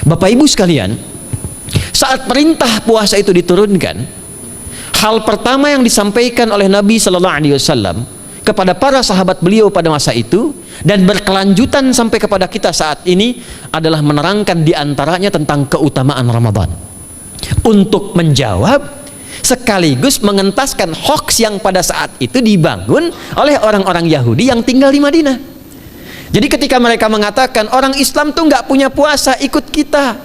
Bapak Ibu sekalian, saat perintah puasa itu diturunkan, hal pertama yang disampaikan oleh Nabi Sallallahu Alaihi Wasallam kepada para sahabat beliau pada masa itu dan berkelanjutan sampai kepada kita saat ini adalah menerangkan diantaranya tentang keutamaan Ramadan, untuk menjawab sekaligus mengentaskan hoaks yang pada saat itu dibangun oleh orang-orang Yahudi yang tinggal di Madinah. Jadi ketika mereka mengatakan orang Islam tuh nggak punya puasa, ikut kita,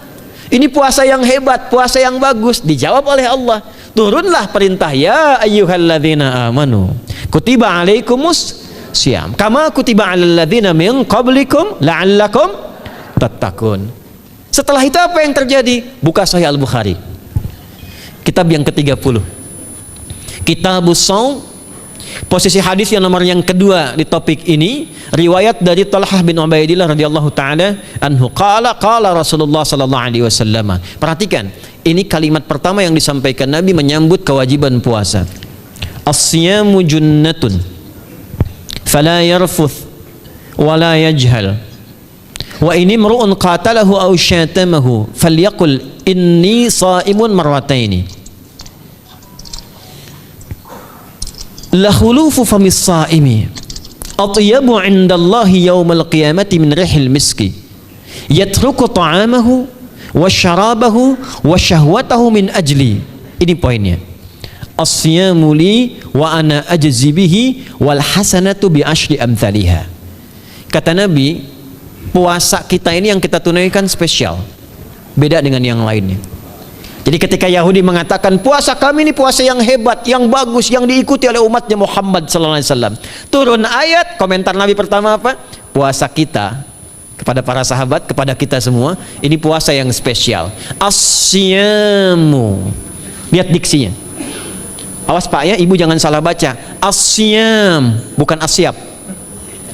ini puasa yang hebat, puasa yang bagus, dijawab oleh Allah, turunlah perintah, ya ayyuhalladzina amanu kutiba alaikumus syiyam kama kutiba alal ladzina min qablikum la'allakum tattaqun. Setelah itu apa yang terjadi? Buka Sahih Al-Bukhari, kitab yang ke-30, Kitabus Shaum, posisi hadis yang nomor yang kedua di topik ini, riwayat dari Talhah bin Ubaidillah radhiyallahu taala anhu, qala Rasulullah sallallahu alaihi wasallam. Perhatikan, ini kalimat pertama yang disampaikan Nabi menyambut kewajiban puasa. As-siyamu junnatun fala yarfuth wala yajhal wa ini imru'un qatalahu aw syatamahu falyaqul inni sha'imun marwataini la khulufu famis sha'imi atyabu 'indallahi yaumal qiyamati min rihil miski yatruku ta'amahu wa syarabahu wa syahwatahu min ajli. Ini poinnya. As-siyamu li wa ana ajzi bihi wal hasanatu bi asyri amthaliha. Kata Nabi, puasa kita ini yang kita tunaikan spesial, beda dengan yang lainnya. Jadi ketika Yahudi mengatakan puasa kami ini puasa yang hebat, yang bagus, yang diikuti oleh umatnya Muhammad sallallahu alaihi wasallam, turun ayat, komentar Nabi pertama apa? Puasa kita kepada para sahabat, kepada kita semua, ini puasa yang spesial. As-siyamu, lihat diksinya, awas Pak ya, Ibu jangan salah baca. As-siyam, bukan asyab.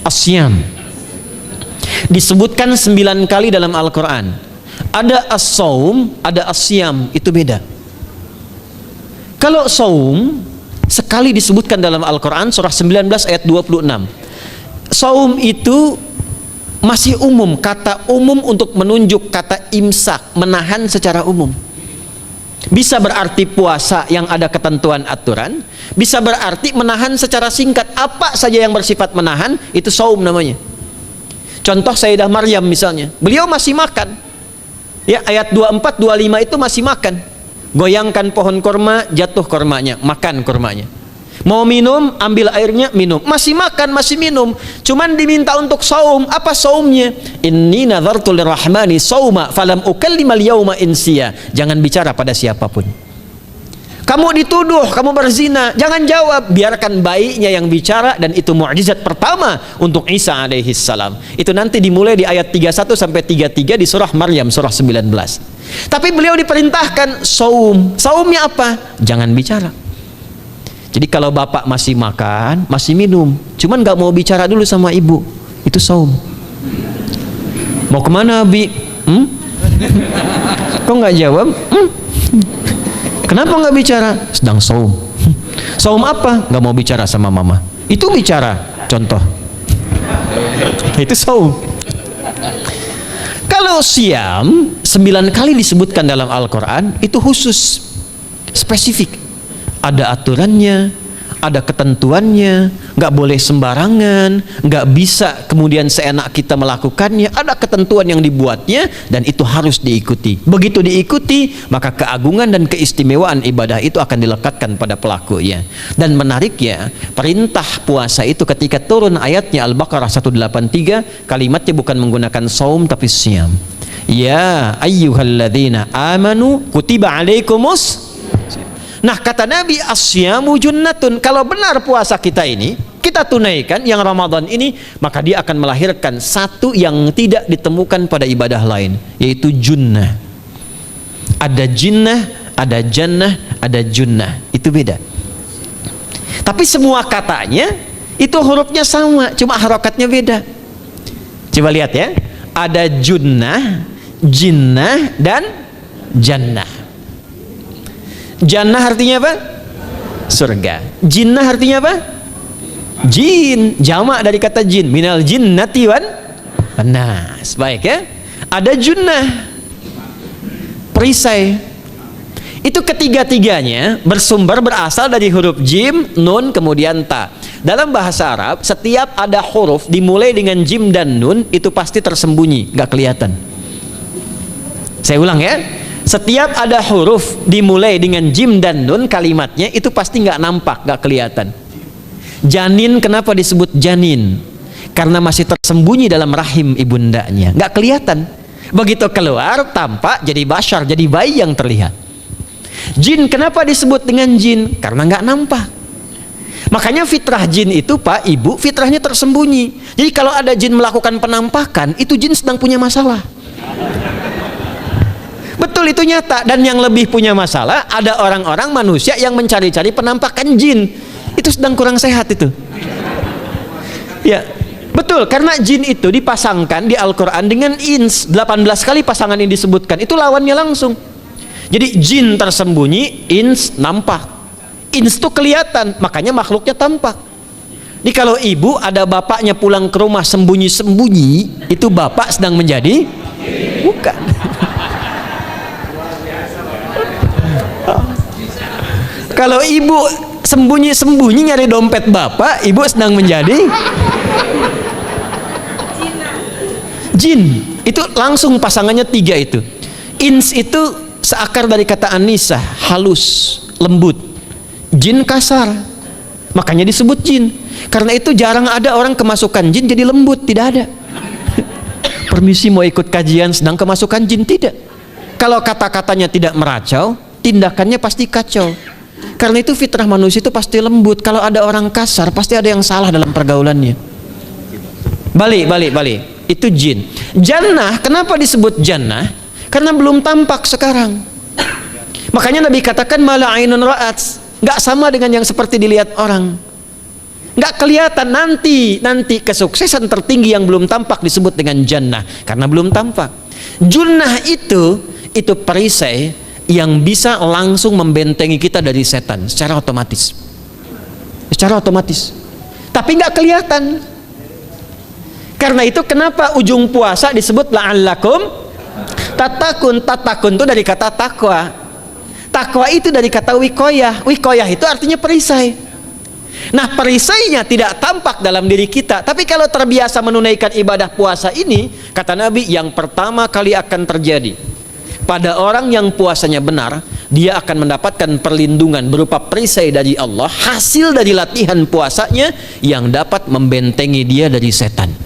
As-siyam disebutkan 9 kali dalam Al-Quran. Ada as-saum, ada as-siyam, itu beda. Kalau saum sekali disebutkan dalam Al-Quran, surah 19 ayat 26. Saum itu masih umum, kata umum untuk menunjuk kata imsak, menahan secara umum. Bisa berarti puasa yang ada ketentuan aturan, bisa berarti menahan secara singkat, apa saja yang bersifat menahan, itu saum namanya. Contoh Sayyidah Maryam misalnya, beliau masih makan ya, ayat 24, 25 itu masih makan. Goyangkan pohon kurma, jatuh kurmanya, makan kurmanya. Mau minum, ambil airnya, minum. Masih makan, masih minum. Cuman diminta untuk saum. Apa saumnya? Inni nadhartu lirrahmani sauma falam ukallimal yauma insiya. Jangan bicara pada siapapun. Kamu dituduh, kamu berzina, jangan jawab. Biarkan bayinya yang bicara, dan itu mukjizat pertama untuk Isa alaihi salam. Itu nanti dimulai di ayat 31 sampai 33 di surah Maryam, surah 19. Tapi beliau diperintahkan saum. Saumnya apa? Jangan bicara. Jadi kalau bapak masih makan, masih minum, cuman nggak mau bicara dulu sama ibu, itu saum. Mau kemana Abi? Kok nggak jawab? Kenapa nggak bicara? Sedang saum. Saum apa? Nggak mau bicara sama mama. Itu bicara. Contoh. Itu saum. Kalau siam 9 kali disebutkan dalam Al-Quran, itu khusus, spesifik. Ada aturannya, ada ketentuannya, nggak boleh sembarangan, nggak bisa kemudian seenak kita melakukannya, ada ketentuan yang dibuatnya dan itu harus diikuti. Begitu diikuti, maka keagungan dan keistimewaan ibadah itu akan dilekatkan pada pelakunya. Dan menariknya, perintah puasa itu ketika turun ayatnya Al-Baqarah 183, kalimatnya bukan menggunakan saum tapi siyam. Ya ayyuhalladzina amanu kutiba alaikumus. Nah kata Nabi, asyamu junnatun. Kalau benar puasa kita ini kita tunaikan yang Ramadan ini, maka dia akan melahirkan satu yang tidak ditemukan pada ibadah lain, yaitu junnah. Ada jinnah, ada jannah, ada junnah, itu beda. Tapi semua katanya itu hurufnya sama, cuma harokatnya beda. Coba lihat ya, ada junnah, jinnah, dan jannah. Jannah artinya apa? Surga. Jinnah artinya apa? Jin, jamak dari kata jin, minal jinnati wan nas. Baik ya. Ada junnah. perisai. Itu ketiga-tiganya berasal dari huruf jim, nun, kemudian ta. Dalam bahasa Arab, setiap ada huruf dimulai dengan jim dan nun, itu pasti tersembunyi, nggak kelihatan. Saya ulang ya, setiap ada huruf dimulai dengan jim dan nun, kalimatnya itu pasti nggak nampak, nggak kelihatan. Janin, kenapa disebut janin? Karena masih tersembunyi dalam rahim ibundanya, nggak kelihatan. Begitu keluar, tampak jadi bashar, jadi bayi yang terlihat. Jin, kenapa disebut dengan jin? Karena nggak nampak. Makanya fitrah jin itu, Pak, Ibu, fitrahnya tersembunyi. Jadi kalau ada jin melakukan penampakan, itu jin sedang punya masalah. Betul, itu nyata. Dan yang lebih punya masalah, ada orang-orang manusia yang mencari-cari penampakan jin. Itu sedang kurang sehat itu. Ya, betul, karena jin itu dipasangkan di Al-Quran dengan ins. 18 kali pasangan ini disebutkan. Itu lawannya langsung. Jadi jin tersembunyi, ins nampak. Ins itu kelihatan, makanya makhluknya tampak. Jadi kalau ibu ada bapaknya pulang ke rumah sembunyi-sembunyi, itu bapak sedang menjadi bukan. Kalau ibu sembunyi-sembunyi nyari dompet bapak, ibu sedang menjadi jin. Itu langsung pasangannya 3 itu. Ins itu seakar dari kata anisa, halus, lembut. Jin kasar, makanya disebut jin. Karena itu jarang ada orang kemasukan jin jadi lembut, tidak ada. Permisi mau ikut kajian sedang kemasukan jin, tidak. Kalau kata-katanya tidak meracau, tindakannya pasti kacau. Karena itu fitrah manusia itu pasti lembut. Kalau ada orang kasar, pasti ada yang salah dalam pergaulannya. Balik. Itu jin. Jannah, kenapa disebut jannah? Karena belum tampak sekarang. Makanya Nabi katakan mala ainun ra'at, nggak sama dengan yang seperti dilihat orang, nggak kelihatan. Nanti kesuksesan tertinggi yang belum tampak disebut dengan jannah, karena belum tampak. Junnah itu perisai yang bisa langsung membentengi kita dari setan secara otomatis, tapi nggak kelihatan. Karena itu kenapa ujung puasa disebut la'allakum tatakun. Tatakun itu dari kata takwa. Takwa itu dari kata wikoyah. Wikoyah itu artinya perisai. Nah, perisainya tidak tampak dalam diri kita, tapi kalau terbiasa menunaikan ibadah puasa ini, kata Nabi, yang pertama kali akan terjadi pada orang yang puasanya benar, dia akan mendapatkan perlindungan berupa perisai dari Allah, hasil dari latihan puasanya yang dapat membentengi dia dari setan.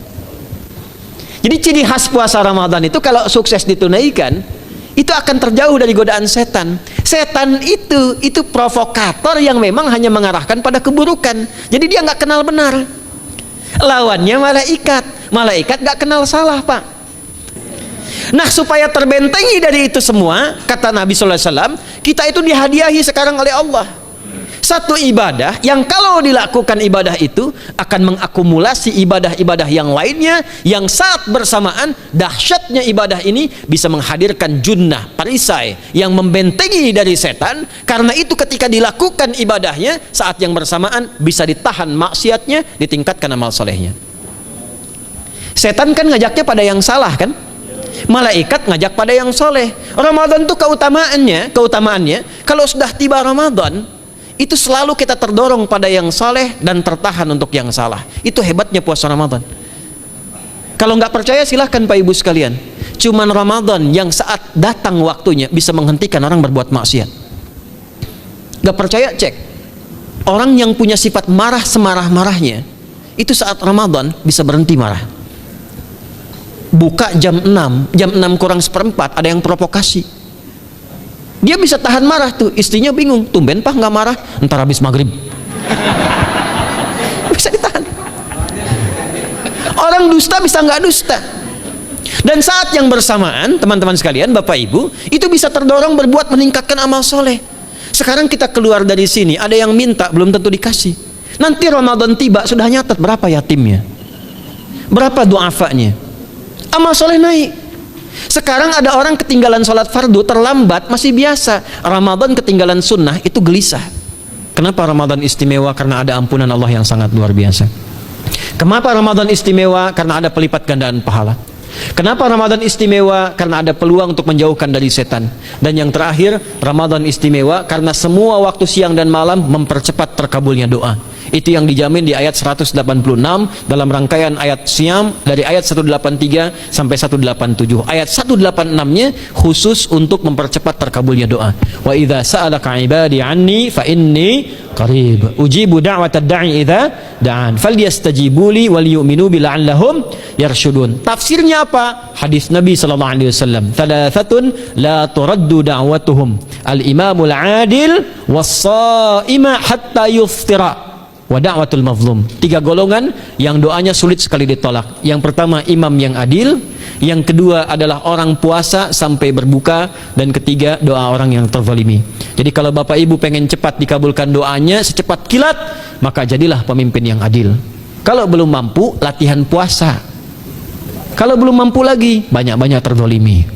Jadi ciri khas puasa Ramadan itu kalau sukses ditunaikan, itu akan terjauh dari godaan setan. Setan itu provokator yang memang hanya mengarahkan pada keburukan. Jadi dia nggak kenal benar. Lawannya malaikat nggak kenal salah, Pak. Nah, supaya terbentengi dari itu semua, kata Nabi SAW, kita itu dihadiahi sekarang oleh Allah satu ibadah yang kalau dilakukan ibadah itu akan mengakumulasi ibadah-ibadah yang lainnya, yang saat bersamaan dahsyatnya ibadah ini bisa menghadirkan junnah, perisai yang membentengi dari setan. Karena itu ketika dilakukan ibadahnya, saat yang bersamaan bisa ditahan maksiatnya, ditingkatkan amal solehnya. Setan kan ngajaknya pada yang salah kan, malaikat ngajak pada yang soleh. Ramadan tuh keutamaannya kalau sudah tiba Ramadan itu selalu kita terdorong pada yang saleh dan tertahan untuk yang salah. Itu hebatnya puasa Ramadan. Kalau nggak percaya silahkan Pak Ibu sekalian. Cuman Ramadan yang saat datang waktunya bisa menghentikan orang berbuat maksiat. Nggak percaya cek. Orang yang punya sifat marah semarah-marahnya, itu saat Ramadan bisa berhenti marah. Buka jam 6 kurang seperempat ada yang provokasi. Dia bisa tahan marah tuh, istrinya bingung, tumben Pak nggak marah, ntar habis maghrib. Bisa ditahan. Orang dusta bisa nggak dusta. Dan saat yang bersamaan, teman-teman sekalian, Bapak Ibu, itu bisa terdorong berbuat meningkatkan amal soleh. Sekarang kita keluar dari sini, ada yang minta, belum tentu dikasih. Nanti Ramadan tiba, sudah nyatat berapa yatimnya, berapa du'afanya, amal soleh naik. Sekarang ada orang ketinggalan sholat fardu terlambat masih biasa, Ramadan ketinggalan sunnah itu gelisah. Kenapa Ramadan istimewa? Karena ada ampunan Allah yang sangat luar biasa. Kenapa Ramadan istimewa? Karena ada pelipat gandaan pahala. Kenapa Ramadan istimewa? Karena ada peluang untuk menjauhkan dari setan. Dan yang terakhir, Ramadan istimewa karena semua waktu siang dan malam mempercepat terkabulnya doa. Itu yang dijamin di ayat 186 dalam rangkaian ayat Siyam dari ayat 183 sampai 187. Ayat 186-nya khusus untuk mempercepat terkabulnya doa. Wa idza sa'alaka 'ibadi 'anni fa inni qarib ujibu da'watad da'i idza da'an falyastajibu li wal yu'minu bi la'allahum yarshudun. Tafsirnya apa? Hadis Nabi sallallahu alaihi wasallam, "Thalathatun la turaddu da'watuhum al-imamul 'adil was-sha'ima hatta yuftira." Wa da'watul mazlum. 3 golongan yang doanya sulit sekali ditolak. Yang pertama imam yang adil, yang kedua adalah orang puasa sampai berbuka, dan ketiga doa orang yang terzalimi. Jadi kalau Bapak Ibu pengen cepat dikabulkan doanya secepat kilat, maka jadilah pemimpin yang adil. Kalau belum mampu, latihan puasa. Kalau belum mampu lagi, banyak-banyak terzalimi.